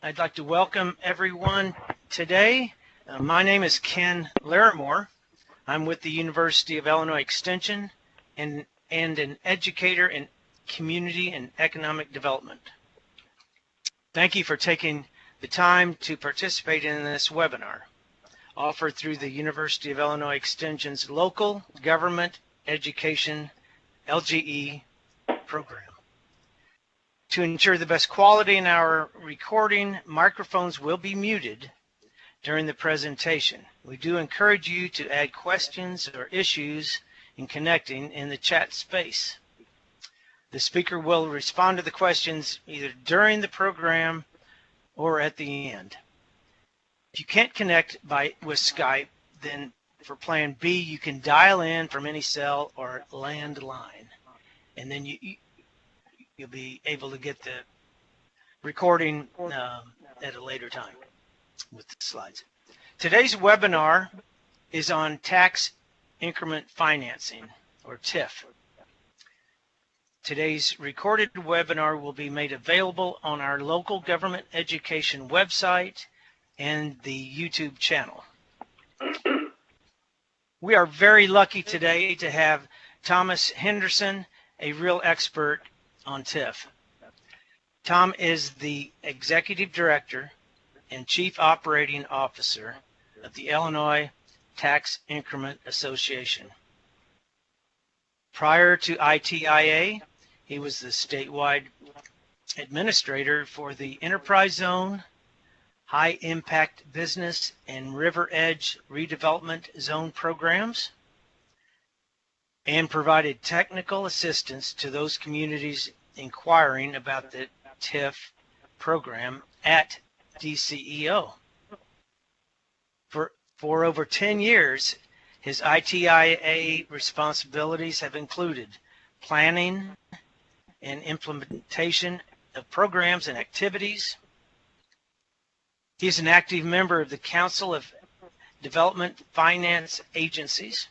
I'd like to welcome everyone today. My name is Ken Larimore. I'm with the University of Illinois Extension and an educator in community and economic development. Thank you for taking the time to participate in this webinar offered through the University of Illinois Extension's Local Government Education LGE program. To ensure the best quality in our recording, microphones will be muted during the presentation. We do encourage you to add questions or issues in connecting in the chat space. The speaker will respond to the questions either during the program or at the end. If you can't connect with Skype, then for Plan B, you can dial in from any cell or landline, and then you'll be able to get the recording at a later time with the slides. Today's webinar is on tax increment financing, or TIF. Today's recorded webinar will be made available on our local government education website and the YouTube channel. We are very lucky today to have Thomas Henderson, a real expert on TIF. Tom is the Executive Director and Chief Operating Officer of the Illinois Tax Increment Association. Prior to ITIA, he was the statewide administrator for the Enterprise Zone, High Impact Business, and River Edge Redevelopment Zone programs, and provided technical assistance to those communities inquiring about the TIF program at DCEO. For over 10 years, his ITIA responsibilities have included planning and implementation of programs and activities. He is an active member of the Council of Development Finance Agencies,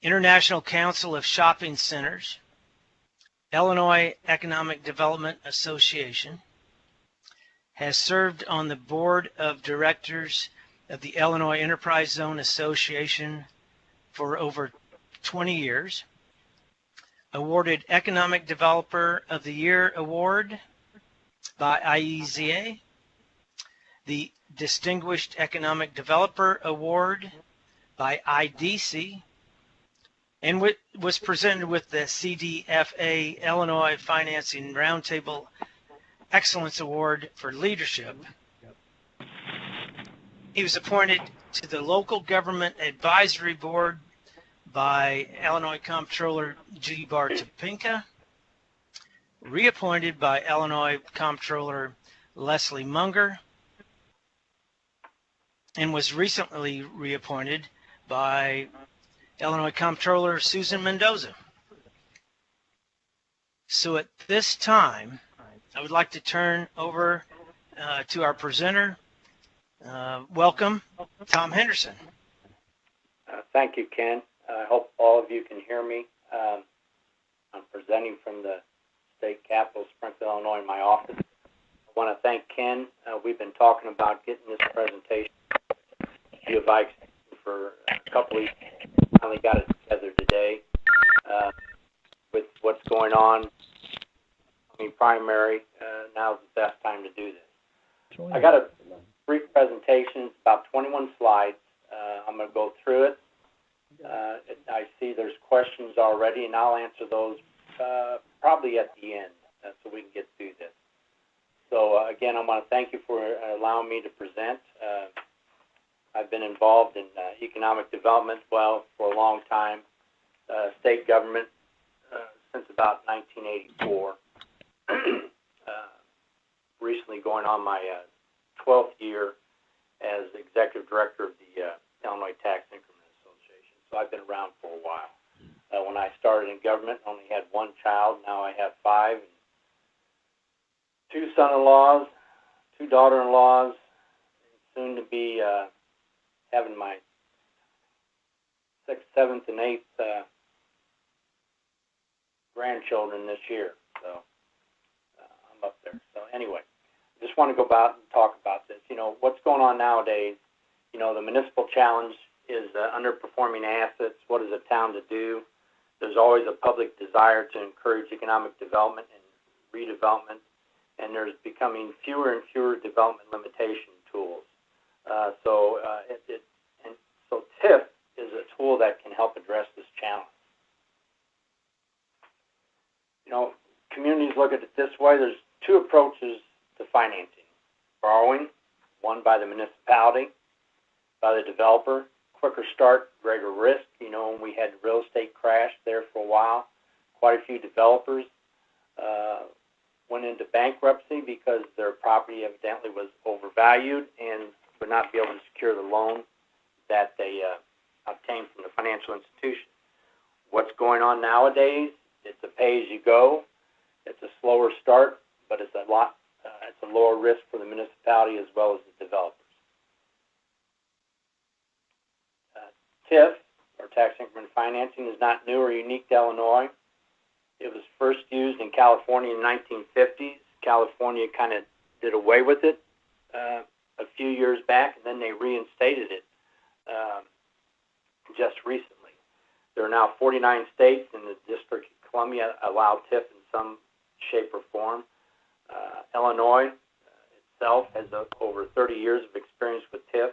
International Council of Shopping Centers, Illinois Economic Development Association, has served on the Board of Directors of the Illinois Enterprise Zone Association for over 20 years, awarded Economic Developer of the Year Award by IEZA, the Distinguished Economic Developer Award by IDC, and was presented with the CDFA Illinois Financing Roundtable Excellence Award for Leadership. He was appointed to the Local Government Advisory Board by Illinois Comptroller G. Bar Topinka, reappointed by Illinois Comptroller Leslie Munger, and was recently reappointed by Illinois Comptroller Susan Mendoza. So at this time, I would like to turn over to our presenter. Welcome, Tom Henderson. Thank you, Ken. I hope all of you can hear me. I'm presenting from the state capital, Springfield, Illinois, in my office. I want to thank Ken. We've been talking about getting this presentation to you for a couple of weeks. Finally got it together today. With what's going on, primary, now's the best time to do this. I got a brief presentation, it's about 21 slides. I'm going to go through it. I see there's questions already, and I'll answer those probably at the end so we can get through this. So again, I want to thank you for allowing me to present. I've been involved in economic development, for a long time, state government since about 1984. Recently going on my 12th year as Executive Director of the Illinois Tax Increment Association. So I've been around for a while. When I started in government, I only had one child. Now I have 5, and 2 son-in-laws, 2 daughter-in-laws, soon to be having my 6th, 7th, and 8th grandchildren this year. So I'm up there. So anyway, just want to go about and talk about this. You know, what's going on nowadays, you know, the municipal challenge is underperforming assets. What is a town to do? There's always a public desire to encourage economic development and redevelopment, and there's becoming fewer and fewer development limitation tools. So TIF is a tool that can help address this challenge. You know, communities look at it this way. There's two approaches to financing. Borrowing, one by the municipality, by the developer. Quicker start, greater risk. You know, when we had real estate crash there for a while, quite a few developers went into bankruptcy because their property evidently was overvalued and would not be able to secure the loan that they obtained from the financial institution. What's going on nowadays? It's a pay-as-you-go. It's a slower start, but it's a lower risk for the municipality as well as the developers. TIF, or tax increment financing, is not new or unique to Illinois. It was first used in California in the 1950s. California kind of did away with it a few years back, and then they reinstated it just recently. There are now 49 states, and the District of Columbia allow TIF in some shape or form. Illinois itself has over 30 years of experience with TIF.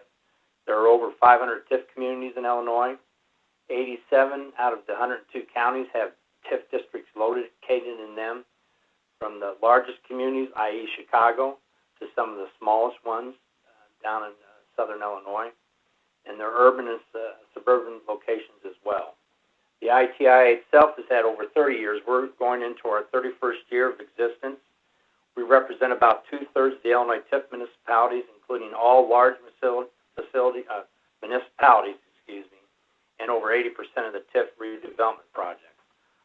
There are over 500 TIF communities in Illinois. 87 out of the 102 counties have TIF districts located in them, from the largest communities, i.e. Chicago, to some of the smallest ones down in southern Illinois. And there are urban and suburban locations as well. The ITIA itself has had over 30 years. We're going into our 31st year of existence. We represent about 2/3 of the Illinois TIF municipalities, including all large municipalities, and over 80% of the TIF redevelopment projects.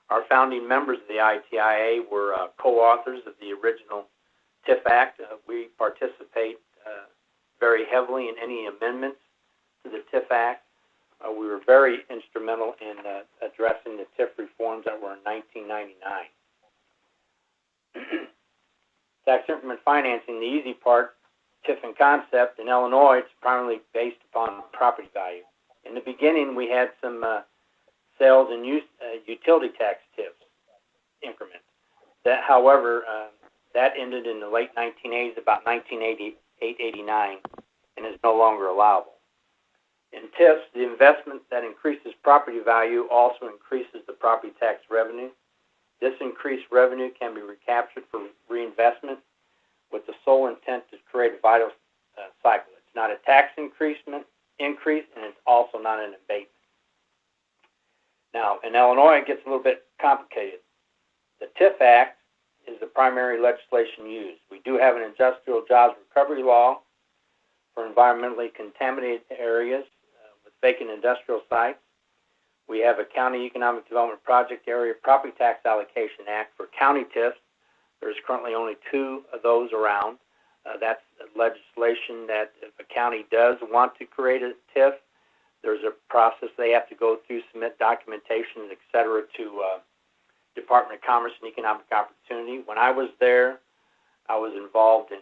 Our founding members of the ITIA were co-authors of the original TIF Act. We participate very heavily in any amendments to the TIF Act. We were very instrumental in addressing the TIF reforms that were in 1999. Tax increment financing, the easy part, TIF in concept. In Illinois, it's primarily based upon property value. In the beginning, we had some sales and utility tax TIFs increments. That, however, that ended in the late 1980s, about 1988, 89, and is no longer allowable. In TIFs, the investment that increases property value also increases the property tax revenue. This increased revenue can be recaptured for reinvestment with the sole intent to create a vital cycle. It's not a tax increase, and it's also not an abatement. Now, in Illinois, it gets a little bit complicated. The TIF Act is the primary legislation used. We do have an industrial jobs recovery law for environmentally contaminated areas with vacant industrial sites. We have a County Economic Development Project Area Property Tax Allocation Act for county TIFs. There's currently only 2 of those around. That's legislation that if a county does want to create a TIF, there's a process they have to go through, submit documentation, et cetera, to Department of Commerce and Economic Opportunity. When I was there, I was involved in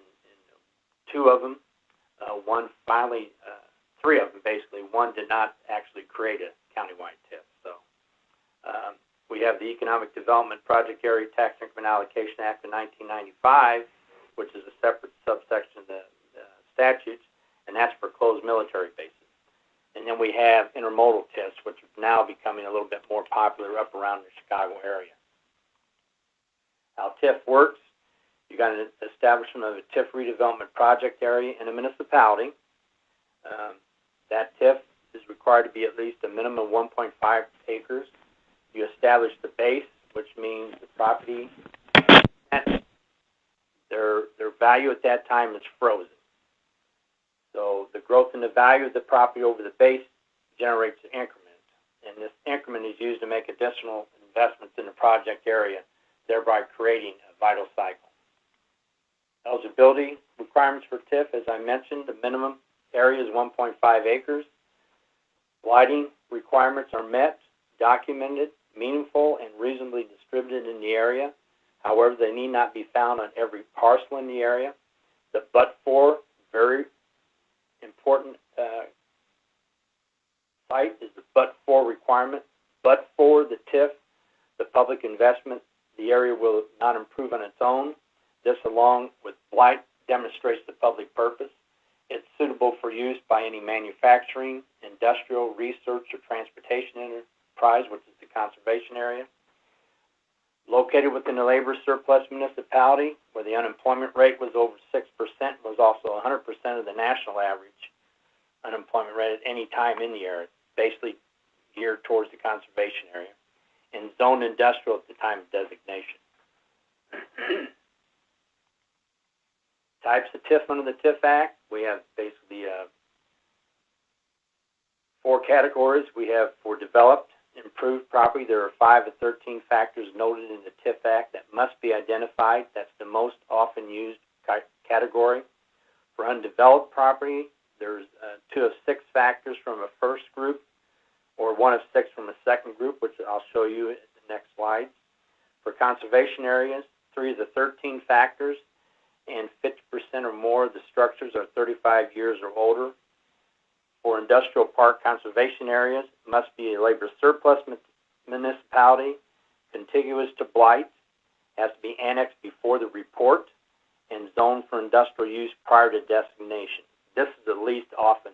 2 of them. One finally, 3 of them basically. One did not actually create a countywide TIF. So we have the Economic Development Project Area Tax Increment Allocation Act of 1995, which is a separate subsection of the statutes, and that's for closed military bases. And then we have intermodal TIFs, which are now becoming a little bit more popular up around the Chicago area. How TIF works, you got an establishment of a TIF redevelopment project area in a municipality. That TIF is required to be at least a minimum of 1.5 acres. You establish the base, which means the property, their value at that time is frozen. So the growth in the value of the property over the base generates an increment, and this increment is used to make additional investments in the project area, thereby creating a vital cycle. Eligibility requirements for TIF, as I mentioned, the minimum area is 1.5 acres. Lighting requirements are met, documented, meaningful, and reasonably distributed in the area. However, they need not be found on every parcel in the area. The but-for, very important site is the but-for requirement. But for the TIF, the public investment, the area will not improve on its own. This, along with blight, demonstrates the public purpose. It's suitable for use by any manufacturing, industrial, research, or transportation enterprise, which is the conservation area. Located within a labor surplus municipality where the unemployment rate was over 6%, was also 100% of the national average unemployment rate at any time in the area, basically geared towards the conservation area, and zoned industrial at the time of designation. Types of TIF under the TIF Act, we have basically 4 categories. We have for developed, improved property, there are 5 of 13 factors noted in the TIF Act that must be identified. That's the most often used category. For undeveloped property, there's 2 of 6 factors from a first group, or 1 of 6 from a second group, which I'll show you in the next slide. For conservation areas, 3 of the 13 factors, and 50% or more of the structures are 35 years or older. For industrial park conservation areas, it must be a labor surplus municipality, contiguous to blight, has to be annexed before the report, and zoned for industrial use prior to designation. This is the least often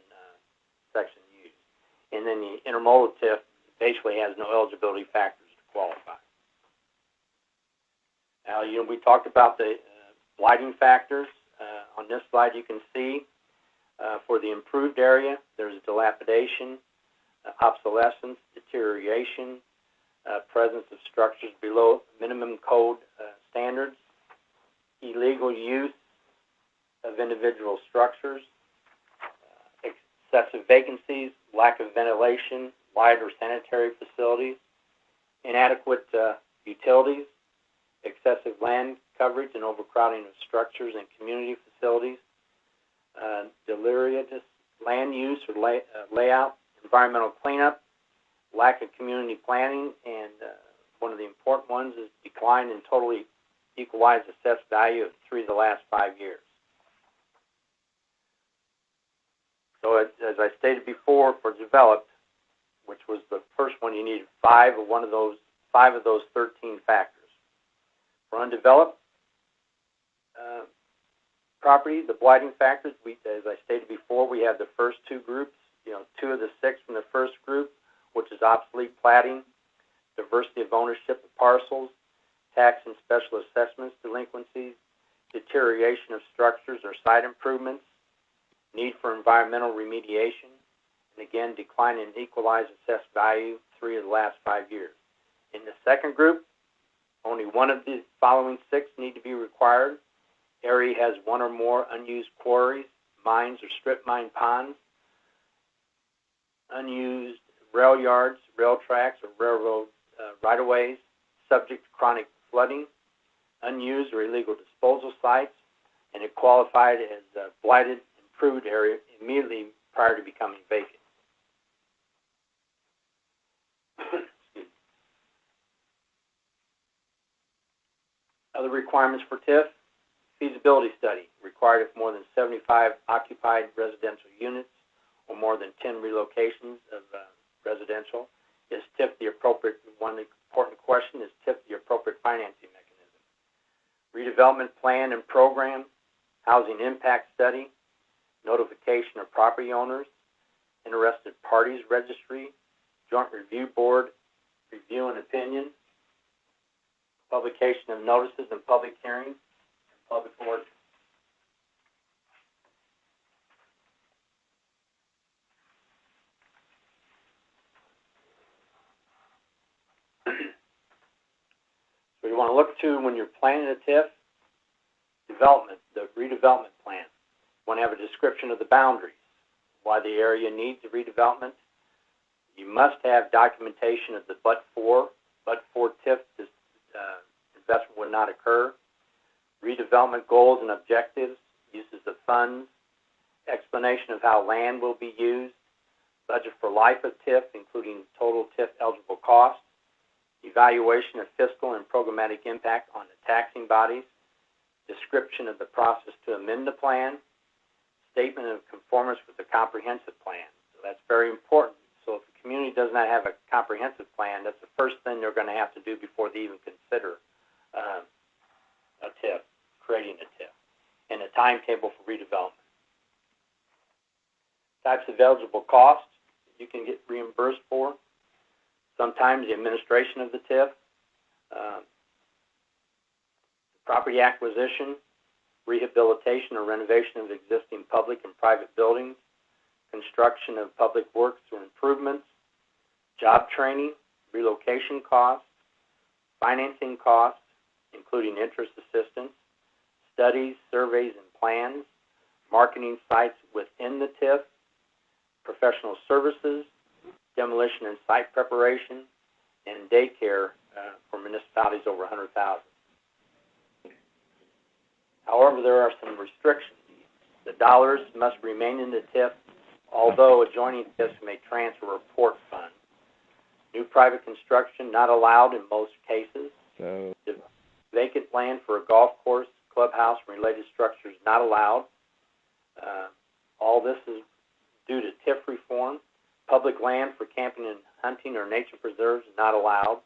section used. And then the intermodal TIF basically has no eligibility factors to qualify. Now, we talked about the blighting factors. On this slide, you can see for the improved area, there's dilapidation, obsolescence, deterioration, presence of structures below minimum code standards, illegal use of individual structures, excessive vacancies, lack of ventilation, light or sanitary facilities, inadequate utilities, excessive land coverage and overcrowding of structures and community facilities, deleterious land use or layout, environmental cleanup, lack of community planning, and one of the important ones is decline in totally equalized assessed value of 3 of the last 5 years. So as I stated before, for developed, which was the first one, you needed 5 of those 13 factors. For undeveloped property, the blighting factors, as I stated before, we have the first 2 groups, 2 of the 6 from the first group, which is obsolete platting, diversity of ownership of parcels, tax and special assessments delinquencies, deterioration of structures or site improvements, need for environmental remediation, and again, decline in equalized assessed value 3 of the last 5 years. In the second group, only 1 of the following 6 need to be required. Area has 1 or more unused quarries, mines or strip mine ponds, unused rail yards, rail tracks, or railroad right-of-ways, subject to chronic flooding, unused or illegal disposal sites, and it qualified as a blighted, improved area immediately prior to becoming vacant. Other requirements for TIF: feasibility study, required if more than 75 occupied residential units or more than 10 relocations of residential. Is TIF the appropriate, one important question, is TIF the appropriate financing mechanism? Redevelopment plan and program, housing impact study, notification of property owners, interested parties registry, joint review board, review and opinion, publication of notices and public hearings, and public orders. So you want to look to, when you're planning a TIF, development, the redevelopment plan. You want to have a description of the boundaries, why the area needs a redevelopment. You must have documentation of the but-for TIF, this investment would not occur. Redevelopment goals and objectives, uses of funds, explanation of how land will be used, budget for life of TIF, including total TIF eligible costs, evaluation of fiscal and programmatic impact on the taxing bodies, description of the process to amend the plan, statement of conformance with the comprehensive plan. So that's very important. So if the community does not have a comprehensive plan, that's the first thing they're going to have to do before they even consider a TIF, creating a TIF, and a timetable for redevelopment. Types of eligible costs you can get reimbursed for. Sometimes the administration of the TIF, property acquisition, rehabilitation or renovation of existing public and private buildings, construction of public works or improvements, job training, relocation costs, financing costs, including interest assistance, studies, surveys, and plans, marketing sites within the TIF, professional services, demolition and site preparation, and daycare for municipalities over 100,000. However, there are some restrictions. The dollars must remain in the TIF, although adjoining TIFs may transfer or port funds. New private construction not allowed in most cases. So, Vacant land for a golf course, clubhouse, and related structures not allowed. All this is due to TIF reform. Public land for camping and hunting or nature preserves not allowed.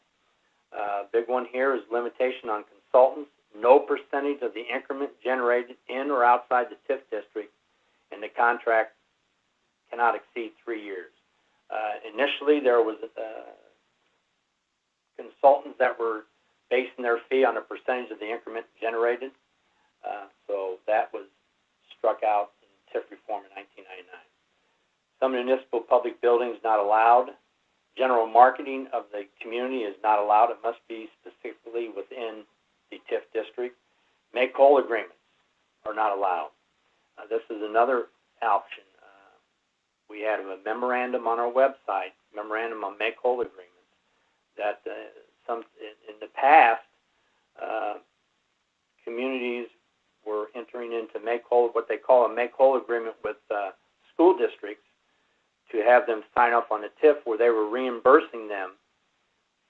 Big one here is limitation on consultants. No percentage of the increment generated in or outside the TIF district, and the contract cannot exceed 3 years. Initially, there was consultants that were basing their fee on a percentage of the increment generated, so that was struck out in TIF Reform in 1999. Some municipal public buildings not allowed. General marketing of the community is not allowed. It must be specifically within the TIF district. Make-whole agreements are not allowed. This is another option. We had a memorandum on our website, memorandum on make-whole agreements, that in the past, communities were entering into what they call a make-whole agreement with school districts to have them sign up on a TIF where they were reimbursing them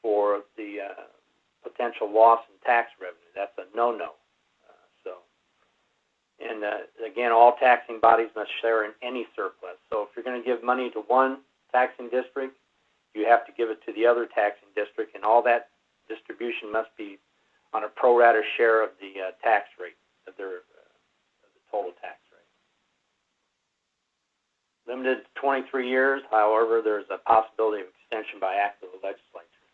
for the potential loss in tax revenue. That's a no-no. Again, all taxing bodies must share in any surplus. So if you're going to give money to one taxing district, you have to give it to the other taxing district, and all that distribution must be on a pro rata share of the tax rate, of the total tax rate. Limited to 23 years, however, there's a possibility of extension by act of the legislature.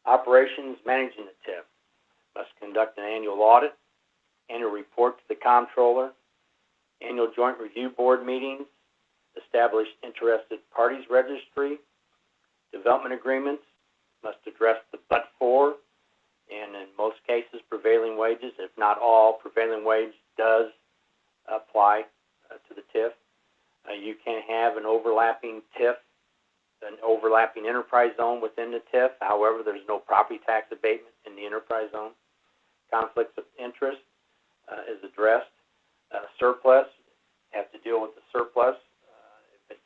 Operations managing the TIF must conduct an annual audit, annual report to the comptroller, annual joint review board meetings, establish interested parties registry, development agreements, must address the but-for, and in most cases prevailing wages. If not all, prevailing wage does apply to the TIF. You can have an overlapping TIF, an overlapping enterprise zone within the TIF. However, there's no property tax abatement in the enterprise zone. Conflicts of interest is addressed. Surplus, have to deal with the surplus. If it's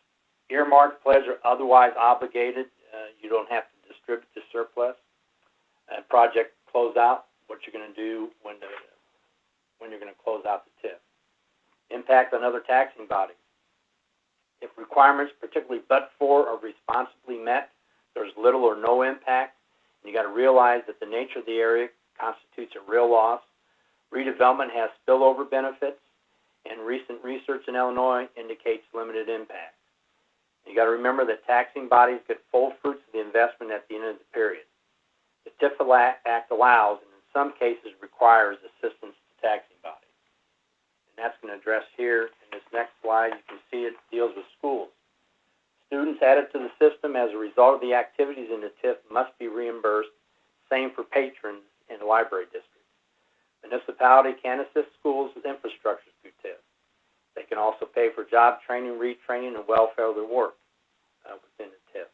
earmarked, pledged, or otherwise obligated, you don't have to distribute the surplus. Project closeout, what you're going to do when you're going to close out the TIF. Impact on other taxing bodies. If requirements, particularly but-for, are responsibly met, there's little or no impact. And you got to realize that the nature of the area constitutes a real loss. Redevelopment has spillover benefits, and recent research in Illinois indicates limited impact. You got to remember that taxing bodies get full fruits of the investment at the end of the period. The TIF Act allows, and in some cases requires, assistance to taxing bodies. And that's going to address here in this next slide. You can see it deals with schools. Students added to the system as a result of the activities in the TIF must be reimbursed. Same for patrons in the library district. Municipality can assist schools with infrastructure through TIF. They can also pay for job training, retraining, and welfare of their work within the TIF.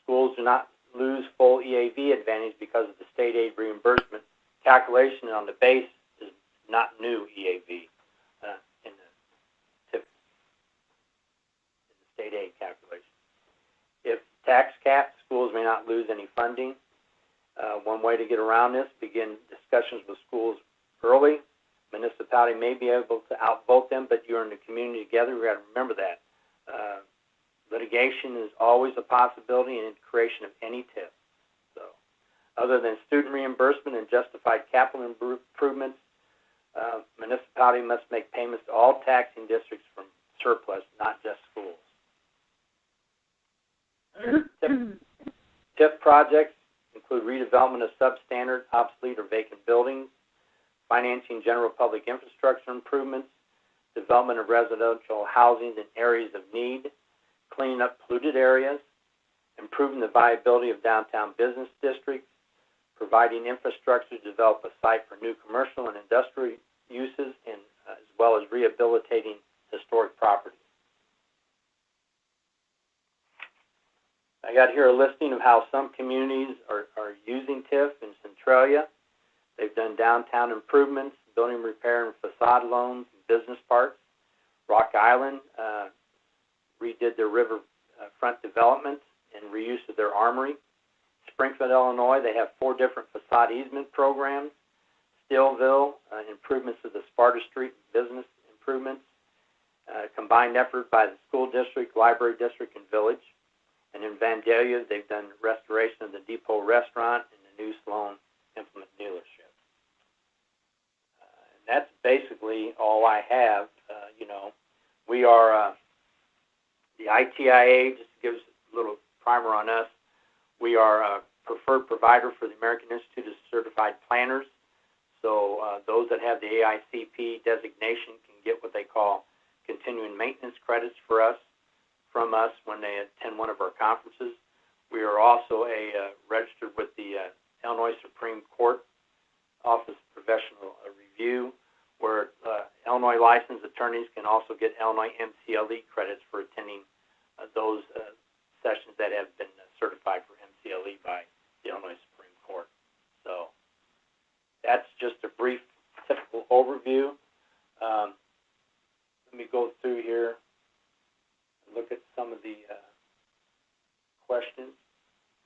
Schools do not lose full EAV advantage because of the state aid reimbursement. Calculation on the base is not new EAV in the TIF, in the state aid calculation. If tax capped, schools may not lose any funding. One way to get around this, begin discussions with schools early. Municipality may be able to outvote them, but you're in the community together. We've got to remember that. Litigation is always a possibility in the creation of any TIF. So, other than student reimbursement and justified capital improvements, municipality must make payments to all taxing districts from surplus, not just schools. TIF projects include redevelopment of substandard, obsolete, or vacant buildings, financing general public infrastructure improvements, development of residential housing in areas of need, cleaning up polluted areas, improving the viability of downtown business districts, providing infrastructure to develop a site for new commercial and industrial uses, and as well as rehabilitating historic properties. I got here a listing of how some communities are using TIF in Centralia. They've done downtown improvements, building repair and facade loans, and business parks. Rock Island redid their river front development and reuse of their armory. Springfield, Illinois, they have 4 different facade easement programs. Stillville, improvements of the Sparta Street business improvements. Combined effort by the school district, library district, and village. And in Vandalia, they've done restoration of the Depot restaurant and the new Sloan implement dealership. And that's basically all I have. We are the ITIA, just gives a little primer on us. We are a preferred provider for the American Institute of Certified Planners. So those that have the AICP designation can get what they call continuing maintenance credits from us when they attend one of our conferences. We are also registered with the Illinois Supreme Court Office of Professional Review, where Illinois licensed attorneys can also get Illinois MCLE credits for attending those sessions that have been certified for MCLE by the Illinois Supreme Court. So that's just a brief, typical overview. Let me go through here and look at some of the questions.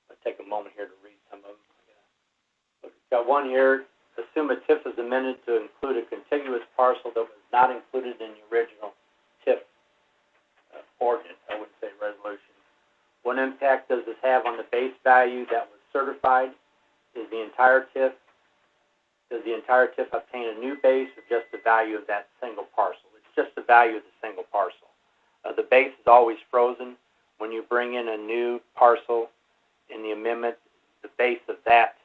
I'll take a moment here to read some of them. Got one here. Assume a TIF is amended to include a contiguous parcel that was not included in the original TIF ordinance. I wouldn't say resolution. What impact does this have on the base value that was certified? Does the entire TIF obtain a new base or just the value of that single parcel? It's just the value of the single parcel. The base is always frozen. When you bring in a new parcel in the amendment, the base of that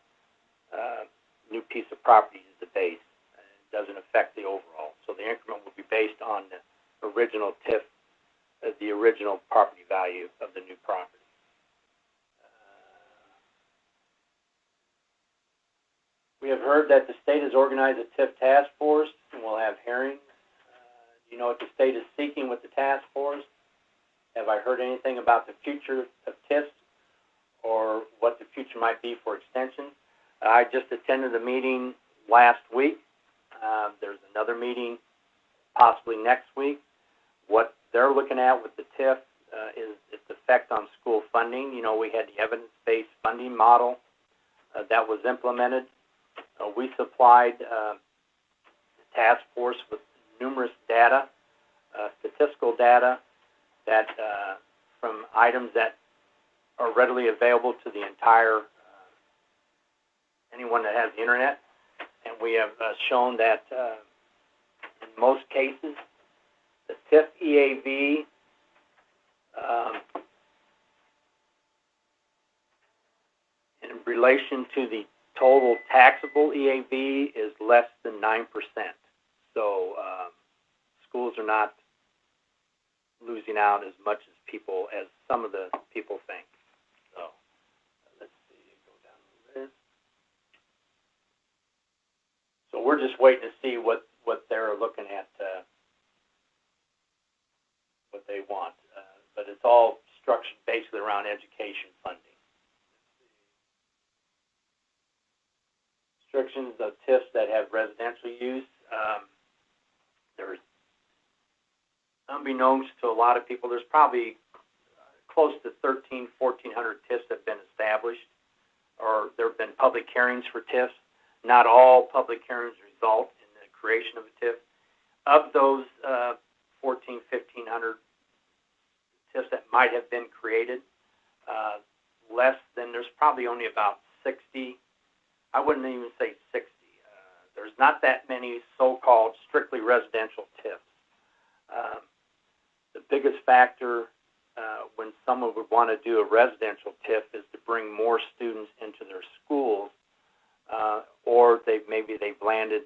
new piece of property is the base. It doesn't affect the overall. So the increment will be based on the original TIF, the original property value of the new property. We have heard that the state has organized a TIF task force and will have hearings. Do you know what the state is seeking with the task force? Have I heard anything about the future of TIFs or what the future might be for extension? I just attended a meeting last week. There's another meeting possibly next week. What they're looking at with the TIF is its effect on school funding. You know, we had the evidence-based funding model that was implemented. We supplied the task force with numerous data, statistical data that from items that are readily available to the entire anyone that has the internet, and we have shown that in most cases the TIF EAV in relation to the total taxable EAV is less than 9%. So schools are not losing out as much as some of the people think. So let's see, go down the list. So we're just waiting to see what they're looking at, what they want. But it's all structured basically around education funding. Restrictions of TIFs that have residential use. There's, unbeknownst to a lot of people, there's probably close to 1,400 TIFs that have been established, or there have been public hearings for TIFs. Not all public hearings result in creation of a TIF. Of those 1,500 TIFs that might have been created, there's probably only about 60. I wouldn't even say 60. There's not that many so-called strictly residential TIFs. The biggest factor when someone would want to do a residential TIF is to bring more students into their schools, or maybe they've landed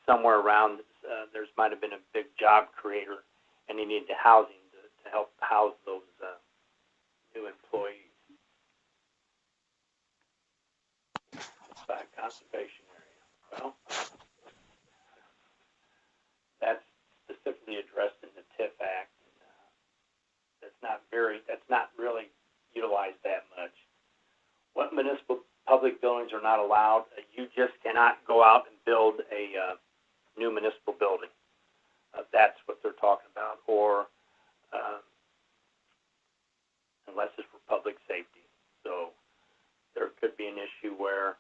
somewhere around. There's might have been a big job creator, and they need the housing to help house those new employees. By conservation area. Well, that's specifically addressed in the TIF Act. That's not really utilized that much. What municipal public buildings are not allowed? You just cannot go out and build a new municipal building. That's what they're talking about, or unless it's for public safety. So there could be an issue where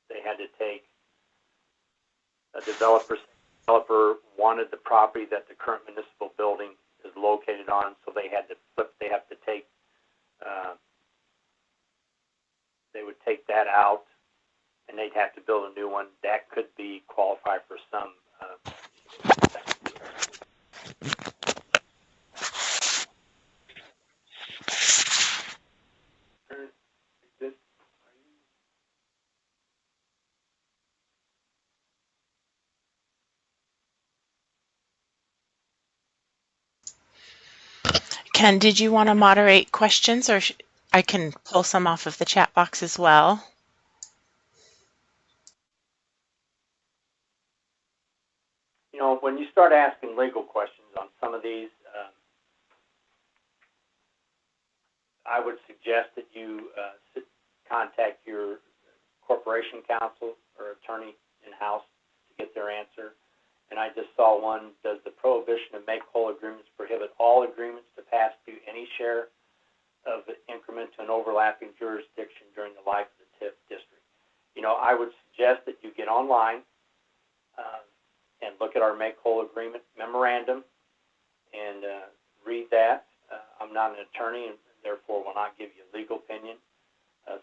they had to take a developer wanted the property that the current municipal building is located on, so they had to take they would take that out, and they'd have to build a new one. That could be qualified for some. Ken, did you want to moderate questions, or I can pull some off of the chat box as well? You know, when you start asking legal questions on some of these, I would suggest that you contact your corporation counsel or attorney in-house to get their answer. And I just saw one, does the prohibition of make-whole agreements prohibit all agreements to pass through any share of the increment to an overlapping jurisdiction during the life of the TIF district? You know, I would suggest that you get online and look at our make-whole agreement memorandum and read that. I'm not an attorney and therefore will not give you a legal opinion.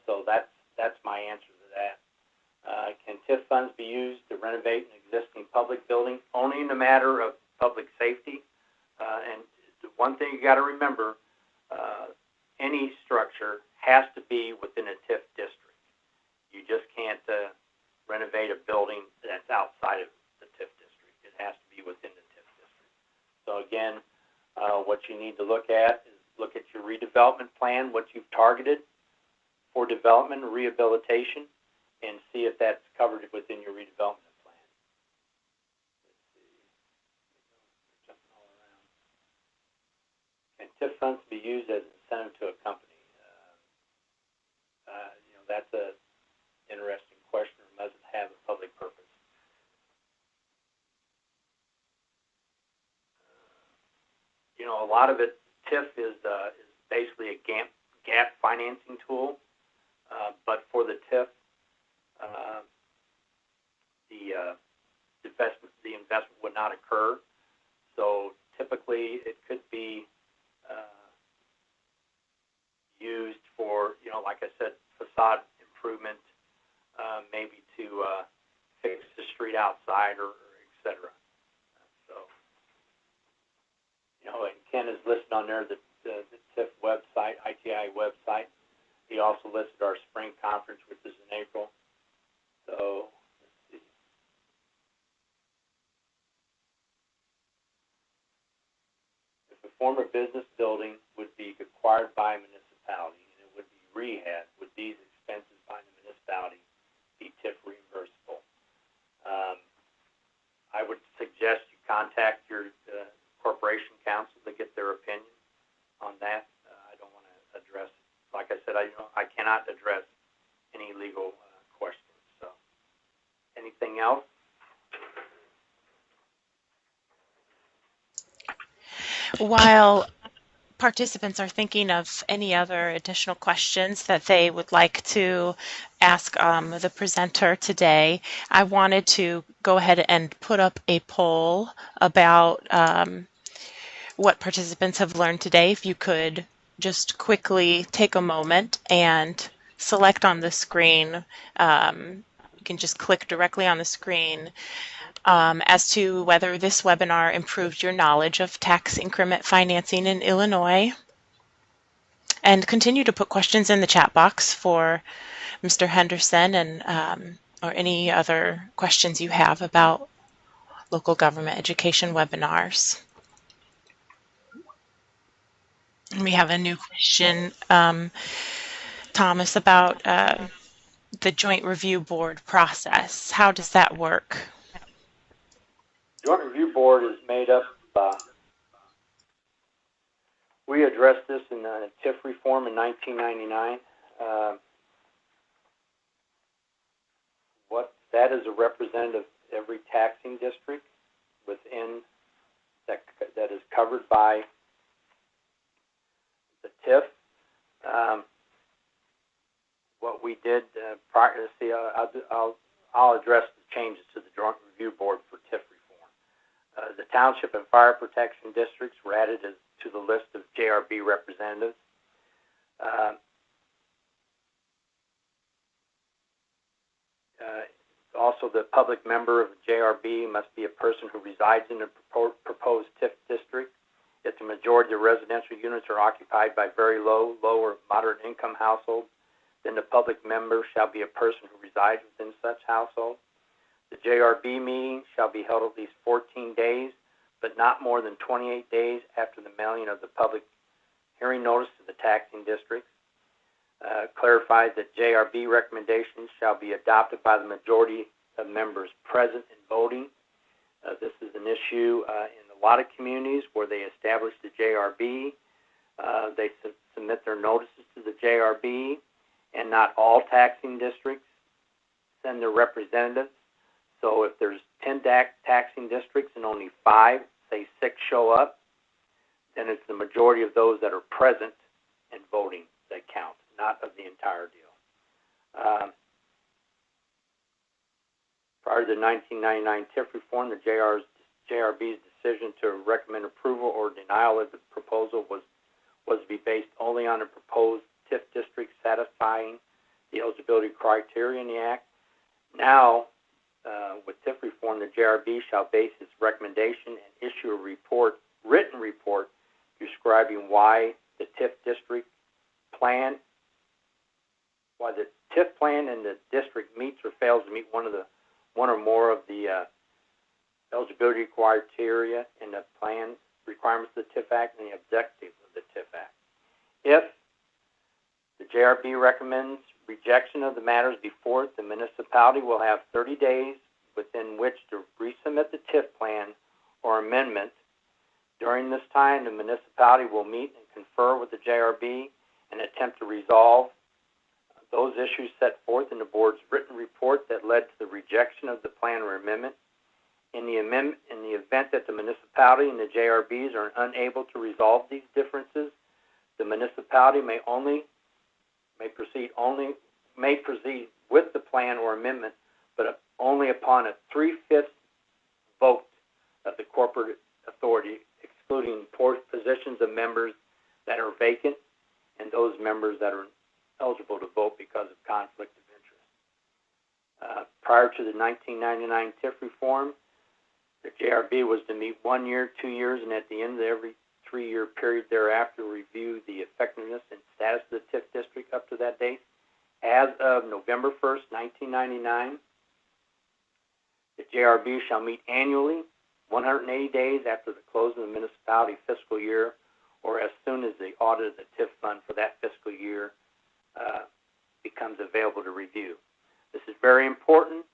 So that's my answer to that. Can TIF funds be used to renovate an existing public building? Only in a matter of public safety. And one thing you got to remember, any structure has to be within a TIF district. You just can't renovate a building that's outside of the TIF district. It has to be within the TIF district. So again, what you need to look at is look at your redevelopment plan, what you've targeted for development and rehabilitation, and see if that's covered within your redevelopment plan. Let's see. They're jumping all around. Can TIF funds be used as an incentive to a company? You know, that's an interesting question, or must it have a public purpose? You know, a lot of it, TIF is basically a gap financing tool, but for the TIF, the investment would not occur. So typically, it could be used for, you know, like I said, facade improvement, maybe to fix the street outside, or et cetera. So, you know, and Ken is listed on there the TIF website, ITI website. He also listed our spring conference, which is in April. So, let's see. If a former business building would be acquired by a municipality and it would be rehab, would these expenses by the municipality be TIF reimbursable? I would suggest you contact your corporation counsel to get their opinion on that. I don't want to address, like I said, I cannot address any legal questions. So, anything else? While participants are thinking of any other additional questions that they would like to ask the presenter today, I wanted to go ahead and put up a poll about what participants have learned today. If you could just quickly take a moment and select on the screen, you can just click directly on the screen as to whether this webinar improved your knowledge of tax increment financing in Illinois. And continue to put questions in the chat box for Mr. Henderson and or any other questions you have about local government education webinars. And we have a new question, Thomas, about the joint review board process. How does that work? Joint review board is made up. We addressed this in TIF Reform in 1999. What that is a representative of every taxing district within that is covered by the TIF. What we did prior to see, I'll address the changes to the joint review board for TIF Reform. The township and fire protection districts were added to the list of JRB representatives. Also, the public member of JRB must be a person who resides in a proposed TIF district. If the majority of residential units are occupied by very low or moderate income households, then the public member shall be a person who resides within such household. The JRB meeting shall be held at least 14 days, but not more than 28 days after the mailing of the public hearing notice to the taxing districts. Clarified that JRB recommendations shall be adopted by the majority of members present and voting. This is an issue in a lot of communities where they establish the JRB. They submit their notices to the JRB, and not all taxing districts send their representatives. So if there's 10 taxing districts and only 5, say 6 show up, then it's the majority of those that are present and voting that count, not of the entire deal. Prior to the 1999 TIF reform, the JRB's decision to recommend approval or denial of the proposal was to be based only on a proposed TIF district satisfying the eligibility criteria in the Act. Now, with TIF reform, the JRB shall base its recommendation and issue a written report describing why the TIF district plan, why the TIF plan and the district meets or fails to meet one or more of the eligibility criteria in the plan requirements of the TIF Act and the objectives of the TIF Act. If the JRB recommends rejection of the matters before it, the municipality will have 30 days within which to resubmit the TIF plan or amendment. During this time, the municipality will meet and confer with the JRB and attempt to resolve those issues set forth in the board's written report that led to the rejection of the plan or amendment. In the event that the municipality and the JRBs are unable to resolve these differences, the municipality may proceed with the plan or amendment, but only upon a 3/5 vote of the corporate authority, excluding positions of members that are vacant and those members that are eligible to vote because of conflict of interest. Prior to the 1999 TIF reform, the JRB was to meet 1 year, 2 years, and at the end of every 3-year period thereafter review the effectiveness and status of the TIF district up to that date. As of November 1st, 1999, the JRB shall meet annually, 180 days after the close of the municipality fiscal year, or as soon as the audit of the TIF fund for that fiscal year becomes available to review. This is very important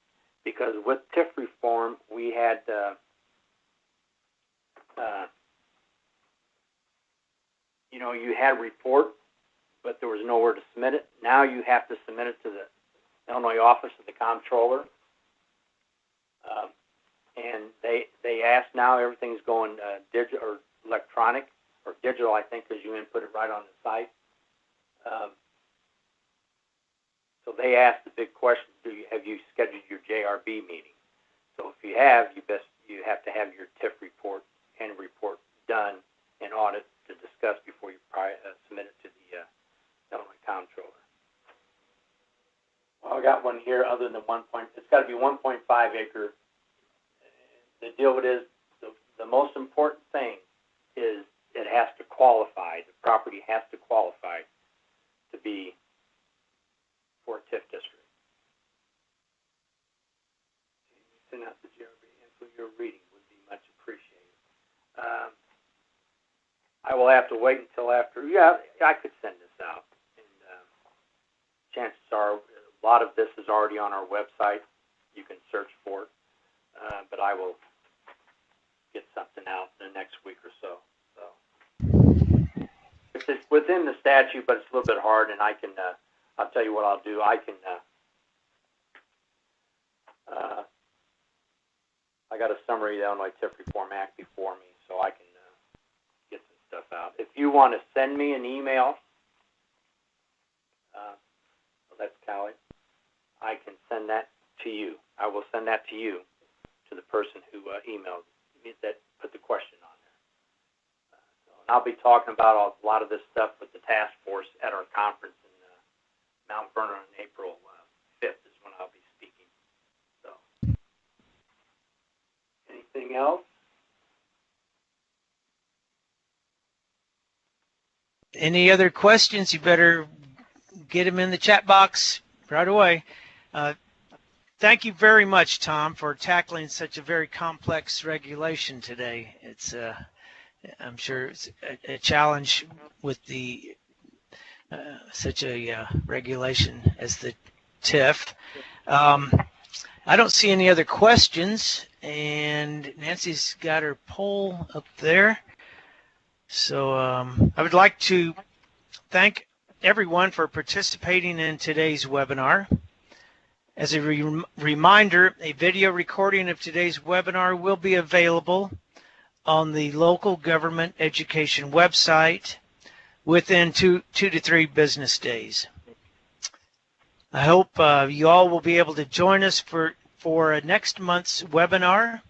because with TIF reform, we had you had a report, but there was nowhere to submit it. Now you have to submit it to the Illinois Office of the Comptroller, and they ask now everything's going digital or electronic or digital, I think, because you input it right on the site. So they asked the big question: have you scheduled your JRB meeting? So if you have, you have to have your TIF report and report done and audit to discuss before you submit it to the Illinois Comptroller. Well, I got one here other than it's got to be 1.5 acre. The deal with it is the most important thing is it has to qualify. The property has to qualify to be for a TIF district. Send out the JRB info your reading would be much appreciated. I will have to wait until after. Yeah, I could send this out, and chances are a lot of this is already on our website. You can search for it, but I will get something out in the next week or so. It's within the statute, but it's a little bit hard, and I can. I'll tell you what I'll do. I can. I got a summary of the Illinois TIF Reform Act before me, so I can get some stuff out. If you want to send me an email, that's Callie. I can send that to you. I will send that to you, to the person who emailed me that put the question on there. And I'll be talking about a lot of this stuff with the task force at our conference in Mount Vernon on April 5th is when I'll be speaking. So, anything else? Any other questions? You better get them in the chat box right away. Thank you very much, Tom, for tackling such a very complex regulation today. It's I'm sure it's a challenge with the such a regulation as the TIF. I don't see any other questions, and Nancy's got her poll up there. So I would like to thank everyone for participating in today's webinar. As a reminder, a video recording of today's webinar will be available on the local government education website within two to 3 business days. I hope you all will be able to join us for next month's webinar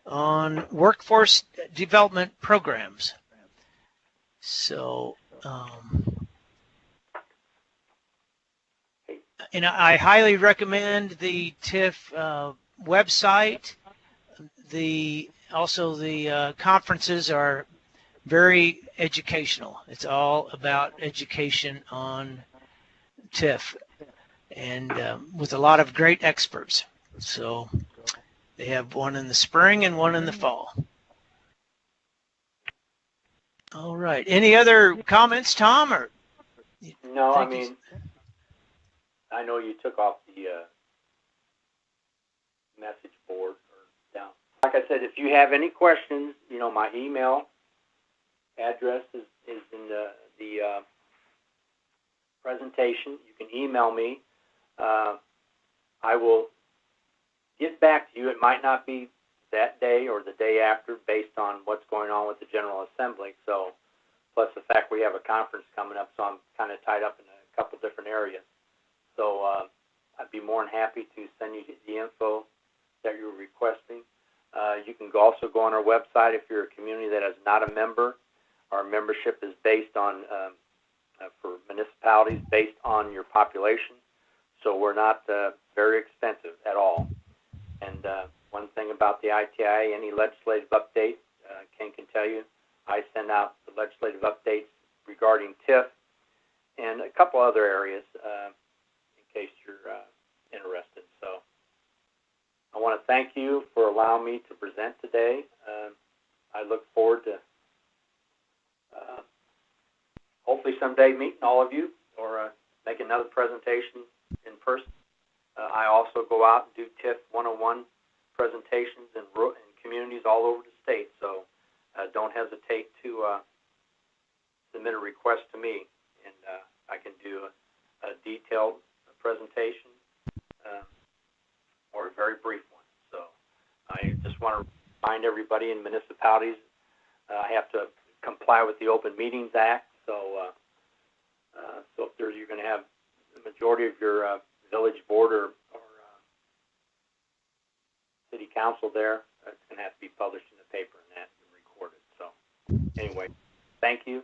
on workforce development programs. So, and I highly recommend the TIF website. Also the conferences are very educational. It's all about education on TIF, and with a lot of great experts. So they have one in the spring and one in the fall. All right. Any other comments, Tom? Or no, I mean, I know you took off the message board or down. Like I said, if you have any questions, you know, my email address is in the presentation. You can email me. I will get back to you. It might not be that day or the day after based on what's going on with the General Assembly. So, plus the fact we have a conference coming up, so I'm kind of tied up in a couple different areas. So I'd be more than happy to send you the info that you're requesting. You can also go on our website if you're a community that is not a member. Our membership is based on, for municipalities, based on your population. So we're not very expensive at all. And one thing about the ITI, any legislative update, Ken can tell you, I send out the legislative updates regarding TIF and a couple other areas in case you're interested. So I want to thank you for allowing me to present today. I look forward to hopefully someday meeting all of you or make another presentation in person. I also go out and do TIF 101 presentations in communities all over the state, so don't hesitate to submit a request to me, and I can do a detailed presentation or a very brief one. So I just want to remind everybody in municipalities, I have to comply with the Open Meetings Act. So, so if you're going to have the majority of your village board or city council there, it's going to have to be published in the paper and that and recorded. So, anyway, thank you.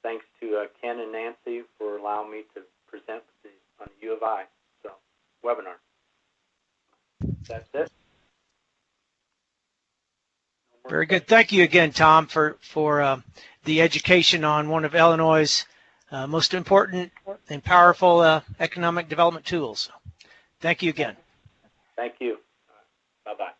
Thanks to Ken and Nancy for allowing me to present on the U of I webinar. That's it. Very good. Thank you again, Tom, for the education on one of Illinois' most important and powerful economic development tools. Thank you again. Thank you. Bye-bye.